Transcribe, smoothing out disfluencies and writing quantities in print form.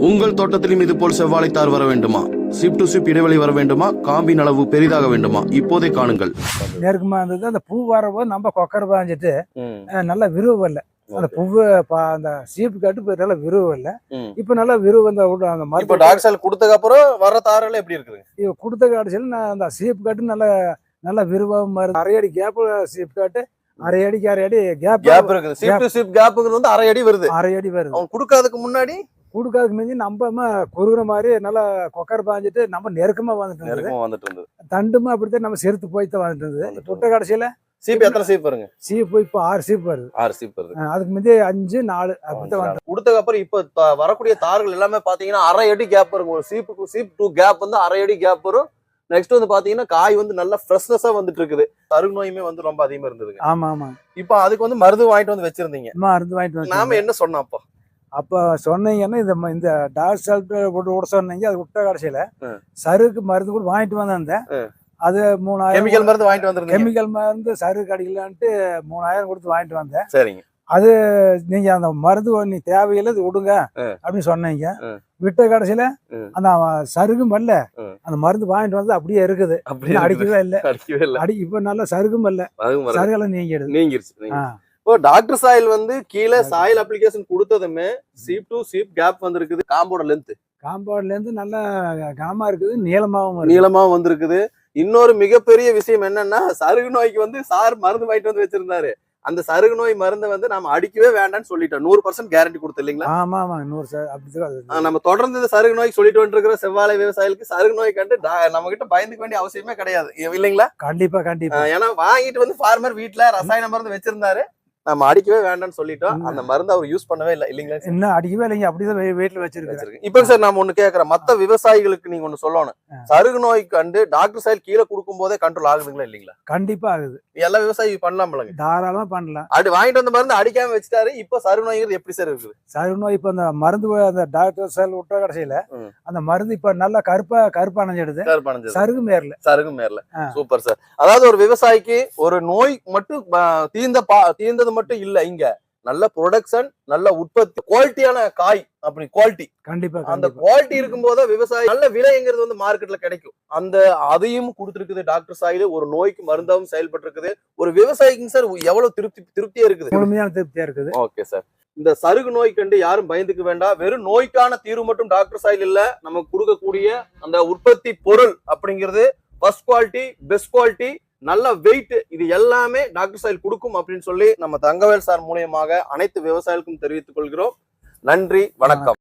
உங்கள் தோட்டத்திலும் இது போல் செவ்வாழை தார் வர வேண்டுமா? சிப் டு சிப் இடைவெளி வர வேண்டுமா? காம்பின் அளவு பெரிதாக வேண்டுமா? இப்போதே காணுங்கள். நெருக்கமா இருந்தது. அந்த பூ வரப்போது நம்ம கொக்கரை பாஞ்சிட்டு நல்லா விருவு வரல. அந்த பூவு அந்த சீப்பு கட்டு நல்லா விருவு வரல. இப்ப நல்லா விருவு அந்த அந்த இப்போ டாக்டர் கொடுத்ததுக்கு அப்புறம் வர தாரெல்லாம் எப்படி இருக்குது? கொடுத்த கடைசியில் நான் அந்த சீப்பு கட்டு நல்லா விருவாம வருது. அரை அடி கேப் சீப்பு கட்டு, அரை அடிக்கு அரை அடி கேப் இருக்குது. சீப் டு சீப் கேப்புங்கிறது வந்து அரை அடி வருது. அரை அடி வருது. அவன் கொடுக்காததுக்கு முன்னாடி கொடுக்காதுக்கு மிஞ்சி நம்ம குறுகுற மாதிரி நல்லா கொக்கரை பாஞ்சிட்டு நம்ம நெருக்கமா வந்துட்டு இருந்தது. தண்டுமா அப்படித்தான் நம்ம செருத்து போய்தான் வந்துட்டு இருந்தது. புட்ட கடைசியில சீப் எத்தனை சீப் வருங்க? சீப்பு இப்ப 6 சீப் வருது. 6 சீப் வருது. அதுக்கு முந்தைய 5 4 அப்படித்தான் வந்து கொடுத்ததுக்கு அப்புறம் இப்ப வரக்கூடிய தார்கள் எல்லாமே பாத்தீங்கன்னா அரை அடி கேப் வரும். ஒரு சீப்புக்கு சீப் டூ கேப் வந்து அரை அடி கேப் வரும். நெக்ஸ்ட் வந்து பாத்தீங்கன்னா காய் வந்து நல்லா ஃப்ரெஷ்னஸா வந்துட்டு இருக்குது. சருகு நோயுமே வந்து ரொம்ப அதிகமா இருந்ததுங்க. ஆமா ஆமா. இப்ப அதுக்கு வந்து மருந்து வாங்கிட்டு வந்து வச்சிருந்தீங்க. மருந்து வாங்கிட்டு வந்து நாம என்ன சொன்னோம் அப்ப சொன்னீங்கன்னா இந்த டாக்டர் போட்டு விட சொன்னீங்க. அது விட்ட கடைசியில சருக்கு மருந்து கூட வாங்கிட்டு வந்தேன். அது 3000 கெமிக்கல் மருந்து வாங்கிட்டு வந்திருந்தீங்க. கெமிக்கல் மருந்து சருக்கு அடிக்கலான்ட்டு 3000 கொடுத்து வாங்கிட்டு வந்தேன். சரிங்க. அது நீங்க அந்த மருந்து நீ தேவையில்லை விடுங்க அப்படின்னு சொன்னீங்க. விட்ட கடைசியில அந்த சருகும் வரல. அந்த மருந்து வாங்கிட்டு வந்து அப்படியே இருக்குது. அடிக்கவே இல்லை. இப்ப நல்லா சருகும் வரல. சருகெல்லாம் நீங்கிடுச்சு. இப்போ டாக்டர் சாயில் வந்து கீழே சாயில் அப்ளிகேஷன் கொடுத்ததுமே சீப் டு சீப் கேப் வந்திருக்குது. காம்போட லென்த் நல்லா கனமா இருக்குது. நீளமாவும் வந்திருக்குது. இன்னொரு மிகப்பெரிய விஷயம் என்னன்னா, சருகு நோய்க்கு வந்து சார் மருந்து வாங்கிட்டு வந்து வச்சிருந்தாரு. அந்த சருகு நோய் மருந்தை வந்து நம்ம அடிக்கவே வேண்டாம்னு சொல்லிட்டோம். 100% கேரண்டி கொடுத்து இல்லைங்களா? ஆமா ஆமா 100%. நம்ம தொடர்ந்து இந்த சருகு நோய்க்கு சொல்லிட்டு வந்துருக்கிற செவ்வாழை விவசாயிகளுக்கு சருகு நோய் கண்டு நம்ம கிட்ட பயந்துக்க வேண்டிய அவசியமே கிடையாது இல்லைங்களா? கண்டிப்பா. ஏன்னா வாங்கிட்டு வந்து ஃபார்மர் வீட்டுல ரசாயன மருந்து வச்சிருந்தாரு. நம்ம அடிக்கவே வேண்டாம்னு சொல்லிட்டோம். அந்த மருந்து அவர் யூஸ் பண்ணவே இல்லை இல்லைங்களா? இன்னும் அடிக்கவே இல்லைங்க. அப்படிதான் வீட்டுல வச்சிருக்கேன். இப்ப சார் நாம ஒண்ணு கேக்குறேன். மத்த விவசாயிகளுக்கு நீங்க ஒண்ணு சொல்லணும். சருகு நோய் கண்டு டாக்டர் சாயில் கீழே கொடுக்கும் போதே கண்ட்ரோல் ஆகுதுங்களா இல்லீங்களா? கண்டிப்பா ஆகுது. எல்லா விவசாயி பண்ணலாம். தாராளமா பண்ணலாம். அப்படி வாங்கிட்டு வந்த மருந்து அடிக்காம வச்சுட்டாரு. இப்ப சருகு நோய்ங்கிறது எப்படி சார் இருக்குது? சருகு நோய் இப்ப அந்த மருந்து அந்த டாக்டர் சாயில் விட்ட கடைசியில அந்த மருந்து இப்ப நல்லா கருப்பானஞ்சிடுது. சருகும் ஏறல. Super sir. அதாவது ஒரு விவசாயிக்கு ஒரு நோய் மட்டும் தீர்ந்தது மட்டும் இல்ல, இங்க நல்ல ப்ரொடக்ஷன், நல்ல உற்பத்தி, குவாலிட்டியான காய், அப்படி குவாலிட்டி கண்டிப்பா. அந்த குவாலிட்டி இருக்கும் போது விவசாயி நல்ல விலைங்கிறது வந்து மார்க்கெட்ல கிடைக்கும். அதையும் கொடுத்துருக்குது டாக்டர் சாயில். ஒரு நோய்க்கு மருந்தாவும் செயல்பட்டு இருக்குது. ஒரு விவசாயிக்கு சார் எவ்வளவு திருப்தியா இருக்குது? முழுமையான திருப்தியா இருக்குது. Okay sir. இந்த சருகு நோய் கண்டு யாரும் பயந்துக்க வேண்டாம். வெறும் நோய்க்கான தீர்வு மட்டும் டாக்டர் சாயில் இல்ல. நமக்கு கொடுக்கக்கூடிய அந்த உற்பத்தி பொருள் அப்படிங்கிறது ஃபர்ஸ்ட் குவாலிட்டி, பெஸ்ட் குவாலிட்டி, நல்ல வெயிட், இது எல்லாமே டாக்டர் சாயில் கொடுக்கும் அப்படின்னு சொல்லி நம்ம தங்கவேல் சார் மூலியமாக அனைத்து விவசாயிகளுக்கும் தெரிவித்துக் கொள்கிறோம். நன்றி, வணக்கம்.